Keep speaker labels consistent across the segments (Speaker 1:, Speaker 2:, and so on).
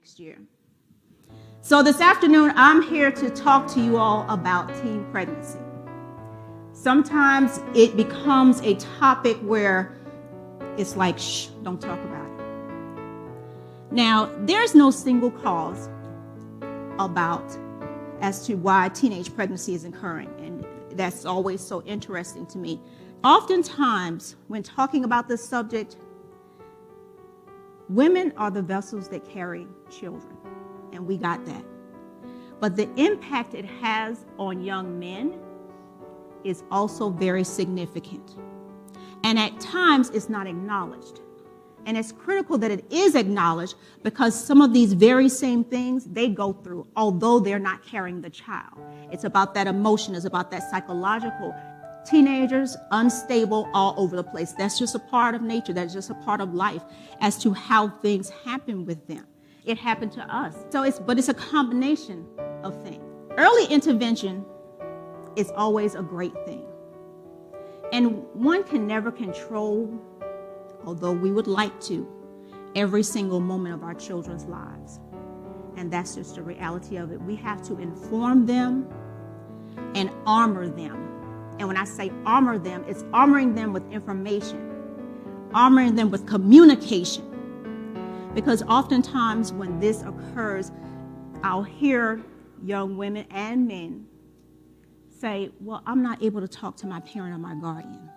Speaker 1: next year. So this afternoon, I'm here to talk to you all about teen pregnancy. Sometimes it becomes a topic where it's like, shh, don't talk about it. Now, there's no single cause as to why teenage pregnancy is occurring, and that's always so interesting to me. Oftentimes, when talking about this subject, women are the vessels that carry children, and we got that. But the impact it has on young men is also very significant. And at times, it's not acknowledged. And it's critical that it is acknowledged because some of these very same things they go through, although they're not carrying the child. It's about that emotion. It's about that psychological. Teenagers, unstable all over the place. That's just a part of nature. That's just a part of life as to how things happen with them. It happened to us. But it's a combination of things. Early intervention is always a great thing. And one can never control, although we would like to, every single moment of our children's lives. And that's just the reality of it. We have to inform them and armor them. And when I say armor them, it's armoring them with information, armoring them with communication. Because oftentimes when this occurs, I'll hear young women and men say, well, I'm not able to talk to my parent or my guardian.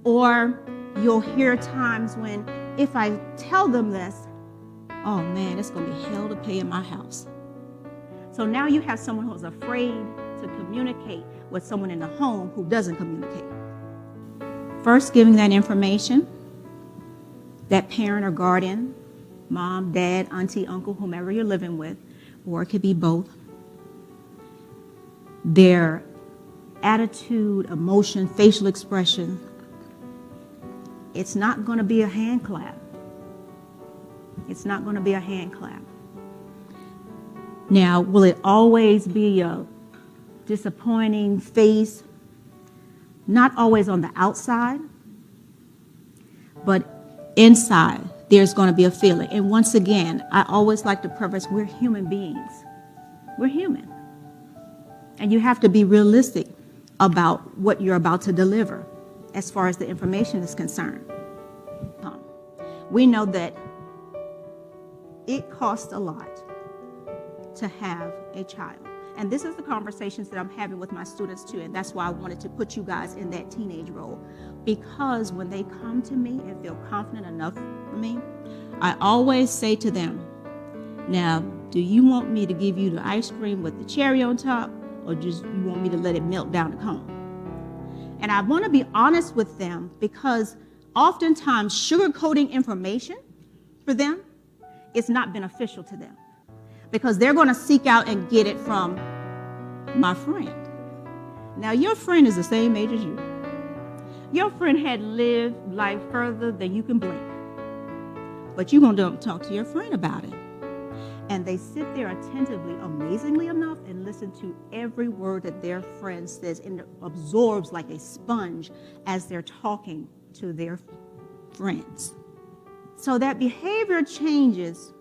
Speaker 1: Or you'll hear times when if I tell them this, oh man, it's going to be hell to pay in my house. So now you have someone who's afraid to communicate with someone in the home who doesn't communicate. First, giving that information, that parent or guardian, mom, dad, auntie, uncle, whomever you're living with, or it could be both, their attitude, emotion, facial expression, it's not going to be a hand clap. It's not going to be a hand clap. Now, will it always be a disappointing face? Not always on the outside, but inside, there's going to be a feeling. And once again, I always like to preface, we're human beings. We're human. And you have to be realistic about what you're about to deliver as far as the information is concerned. We know that it costs a lot to have a child. And this is the conversations that I'm having with my students too. And that's why I wanted to put you guys in that teenage role. Because when they come to me and feel confident enough for me, I always say to them, now, do you want me to give you the ice cream with the cherry on top, or just you want me to let it melt down the cone? And I want to be honest with them because oftentimes sugarcoating information for them is not beneficial to them because they're going to seek out and get it from my friend. Now, your friend is the same age as you. Your friend had lived life further than you can blink, but you're going to talk to your friend about it. And they sit there attentively, amazingly enough, and listen to every word that their friend says and it absorbs like a sponge as they're talking to their friends. So that behavior changes,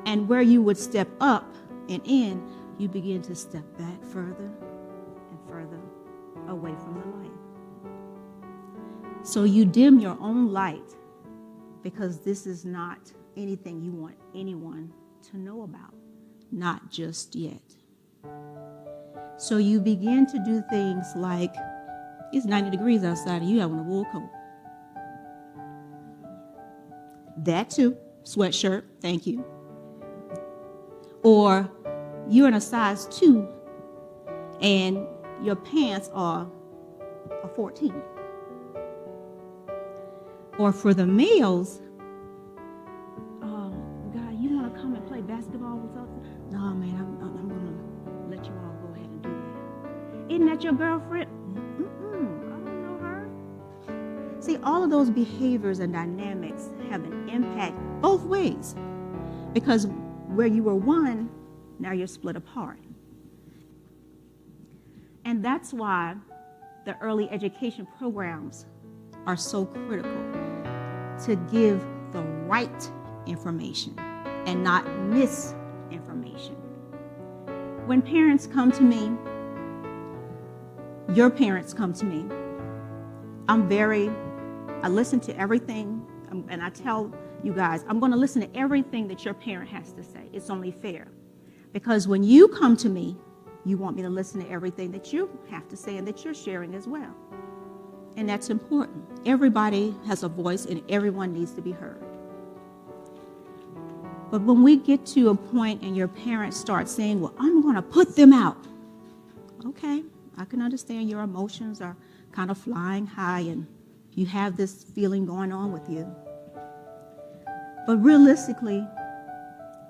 Speaker 1: and where you would step up and in, you begin to step back further and further away from the light. So you dim your own light because this is not anything you want anyone to know about, not just yet. So you begin to do things like, it's 90 degrees outside and you have on a wool coat. That too, sweatshirt, thank you. Or you're in a size 2 and your pants are a 14. Or for the males, basketball with us? No, man, I'm going to let you all go ahead and do that. Isn't that your girlfriend? I don't know her. See, all of those behaviors and dynamics have an impact both ways because where you were one, now you're split apart. And that's why the early education programs are so critical to give the right information and not misinformation. When parents come to me, your parents come to me, I listen to everything, and I tell you guys, I'm going to listen to everything that your parent has to say. It's only fair. Because when you come to me, you want me to listen to everything that you have to say and that you're sharing as well. And that's important. Everybody has a voice and everyone needs to be heard. But when we get to a point and your parents start saying, well, I'm going to put them out. Okay, I can understand your emotions are kind of flying high and you have this feeling going on with you. But realistically,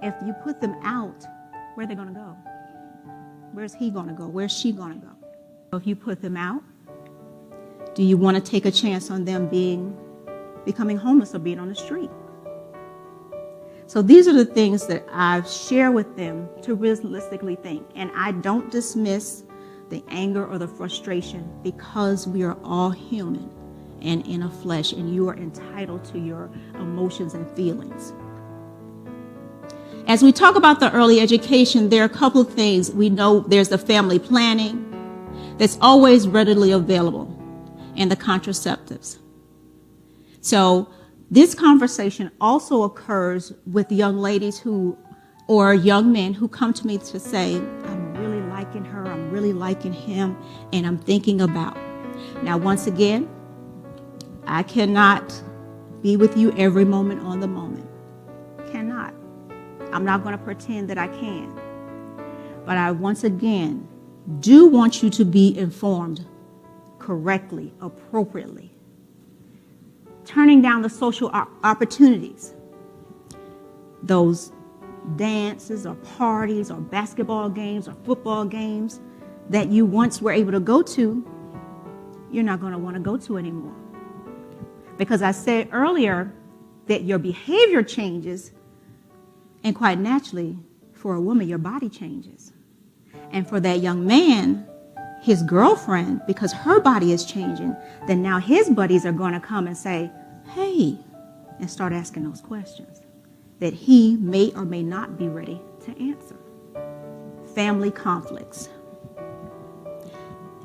Speaker 1: if you put them out, where are they going to go? Where's he going to go? Where's she going to go? If you put them out, do you want to take a chance on them becoming homeless or being on the street? So these are the things that I share with them to realistically think. And I don't dismiss the anger or the frustration because we are all human and in a flesh, and you are entitled to your emotions and feelings. As we talk about the early education, there are a couple of things. We know there's the family planning that's always readily available and the contraceptives. So this conversation also occurs with young ladies or young men who come to me to say, I'm really liking her, I'm really liking him, and I'm thinking about. Now, once again, I cannot be with you every moment on the moment. Cannot. I'm not going to pretend that I can. But I, once again, do want you to be informed correctly, appropriately. Turning down the social opportunities, those dances or parties or basketball games or football games that you once were able to go to, you're not going to want to go to anymore. Because I said earlier that your behavior changes, and quite naturally, for a woman, your body changes. And for that young man, his girlfriend, because her body is changing, then now his buddies are going to come and say, hey, and start asking those questions that he may or may not be ready to answer. Family conflicts.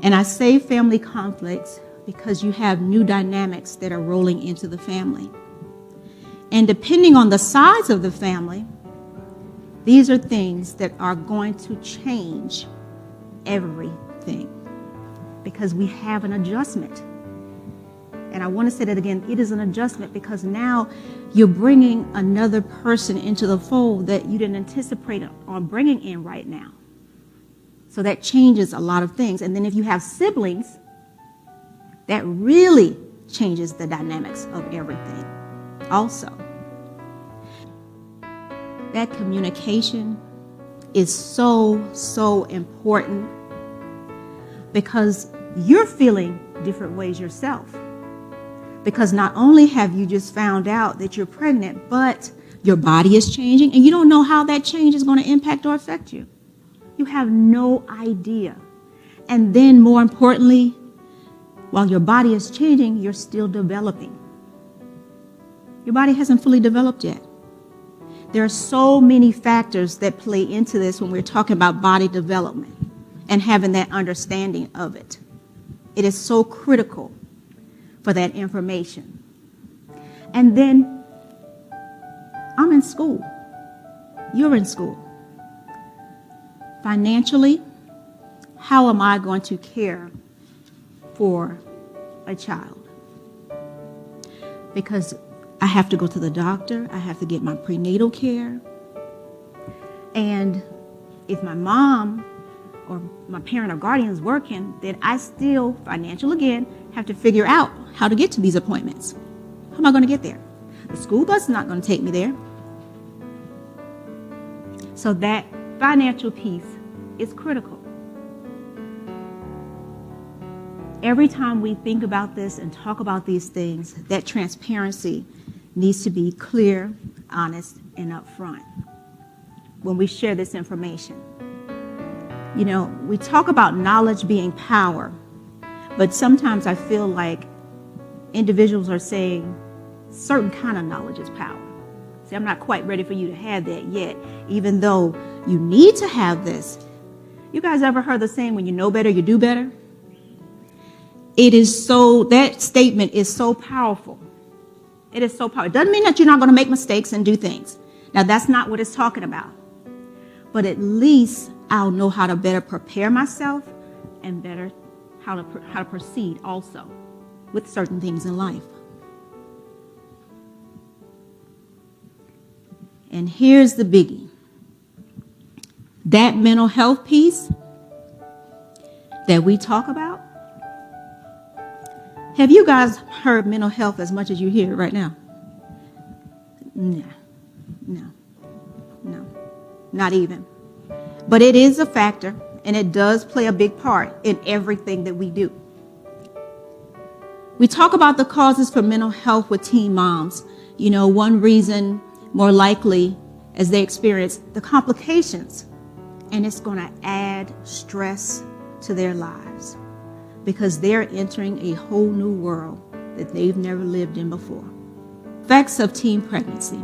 Speaker 1: And I say family conflicts because you have new dynamics that are rolling into the family. And depending on the size of the family, these are things that are going to change everything because we have an adjustment. And I want to say that again, it is an adjustment because now you're bringing another person into the fold that you didn't anticipate on bringing in right now. So that changes a lot of things. And then if you have siblings, that really changes the dynamics of everything also. That communication is so important because you're feeling different ways yourself. Because not only have you just found out that you're pregnant, but your body is changing and you don't know how that change is going to impact or affect you. You have no idea. And then more importantly, while your body is changing, you're still developing. Your body hasn't fully developed yet. There are so many factors that play into this when we're talking about body development and having that understanding of it. It is so critical for that information. And then I'm in school. You're in school. Financially, how am I going to care for a child? Because I have to go to the doctor. I have to get my prenatal care. And if my mom or my parent or guardian is working, then I still, financial again, have to figure out how to get to these appointments. How am I going to get there? The school bus is not going to take me there. So that financial piece is critical. Every time we think about this and talk about these things, that transparency needs to be clear, honest, and upfront when we share this information. You know, we talk about knowledge being power, but sometimes I feel like individuals are saying certain kind of knowledge is power. pregnancy. I'm not quite ready for you to have that yet, even though you need to have this. You guys ever heard the saying, when you know better, you do better? That statement is so powerful. It is so powerful. It doesn't mean that you're not going to make mistakes and do things. Now, that's not what it's talking about. But at least I'll know how to better prepare myself and better how to proceed also with certain things in life. And here's the biggie. That mental health piece that we talk about, have you guys heard mental health as much as you hear it right now? No, not even. But it is a factor, and it does play a big part in everything that we do. We talk about the causes for mental health with teen moms. You know, one reason more likely as they experience the complications, and it's going to add stress to their lives because they're entering a whole new world that they've never lived in before. Effects of teen pregnancy.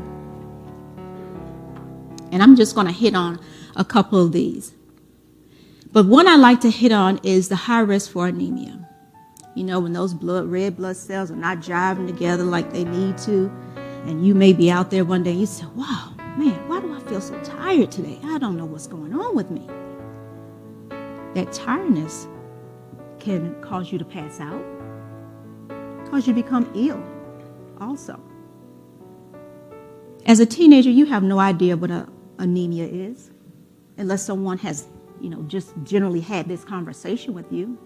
Speaker 1: And I'm just going to hit on a couple of these. But one I like to hit on is the high risk for anemia. You know, when those red blood cells are not jiving together like they need to, and you may be out there one day, you say, wow, man, why do I feel so tired today? I don't know what's going on with me. That tiredness can cause you to pass out, cause you to become ill also. As a teenager, you have no idea what anemia is unless someone has, just generally had this conversation with you.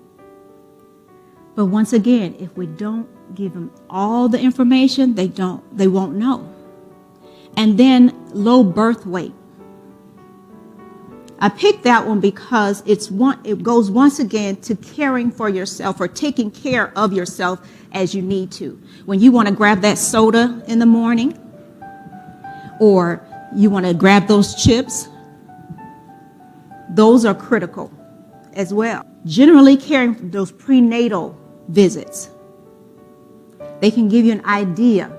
Speaker 1: But once again, if we don't give them all the information, they won't know. And then low birth weight. I picked that one because it goes once again to caring for yourself or taking care of yourself as you need to. When you want to grab that soda in the morning, or you want to grab those chips, those are critical as well. Generally caring for those prenatal visits. They can give you an idea.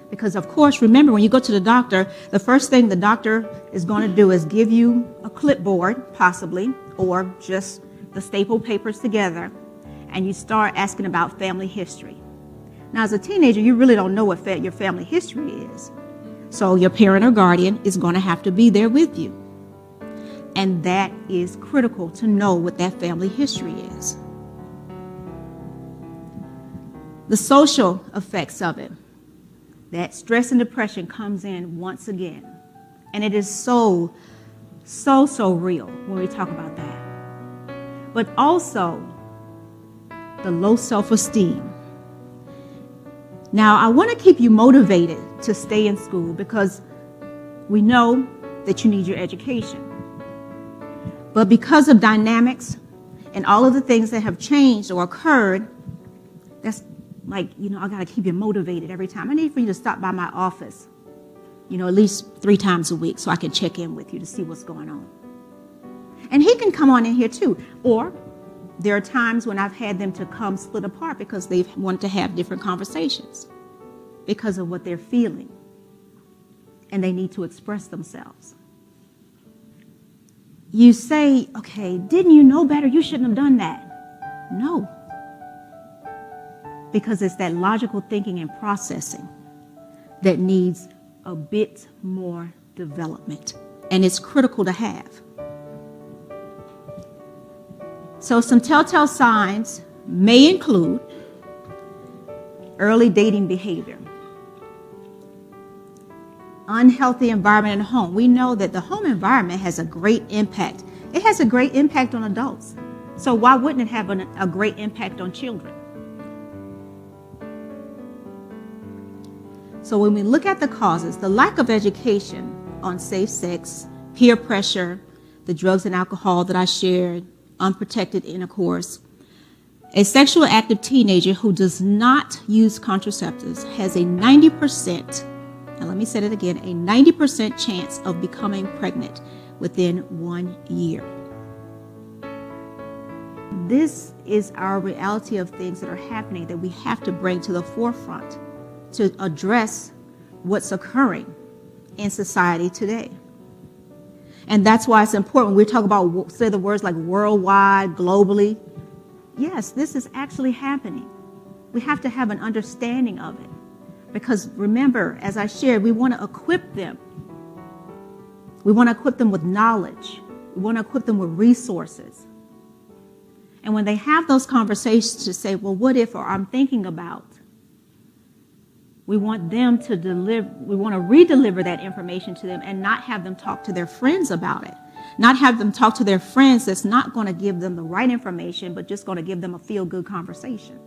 Speaker 1: Because, of course, remember, when you go to the doctor, the first thing the doctor is going to do is give you a clipboard, possibly, or just the staple papers together, and you start asking about family history. Now, as a teenager, you really don't know what your family history is. So your parent or guardian is going to have to be there with you. And that is critical to know what that family history is. The social effects of it. That stress and depression comes in once again. And it is so real when we talk about that. But also the low self-esteem. Now, I want to keep you motivated to stay in school because we know that you need your education. But because of dynamics and all of the things that have changed or occurred, that's like, I got to keep you motivated every time. I need for you to stop by my office, at least 3 times a week so I can check in with you to see what's going on. And he can come on in here too. Or there are times when I've had them to come split apart because they want to have different conversations because of what they're feeling. And they need to express themselves. You say, okay, didn't you know better? You shouldn't have done that. No. Because it's that logical thinking and processing that needs a bit more development. And it's critical to have. So some telltale signs may include early dating behavior, unhealthy environment in the home. We know that the home environment has a great impact. It has a great impact on adults. So why wouldn't it have a great impact on children? So when we look at the causes, the lack of education on safe sex, peer pressure, the drugs and alcohol that I shared, unprotected intercourse, a sexually active teenager who does not use contraceptives has a 90%, and let me say it again, a 90% chance of becoming pregnant within 1 year. This is our reality of things that are happening that we have to bring to the forefront to address what's occurring in society today. And that's why it's important. We talk about, say the words like worldwide, globally. Yes, this is actually happening. We have to have an understanding of it. Because remember, as I shared, we want to equip them. We want to equip them with knowledge. We want to equip them with resources. And when they have those conversations to say, well, what if, or I'm thinking about, we want them to we want to redeliver that information to them and not have them talk to their friends about it. Not have them talk to their friends that's not going to give them the right information, but just going to give them a feel-good conversation.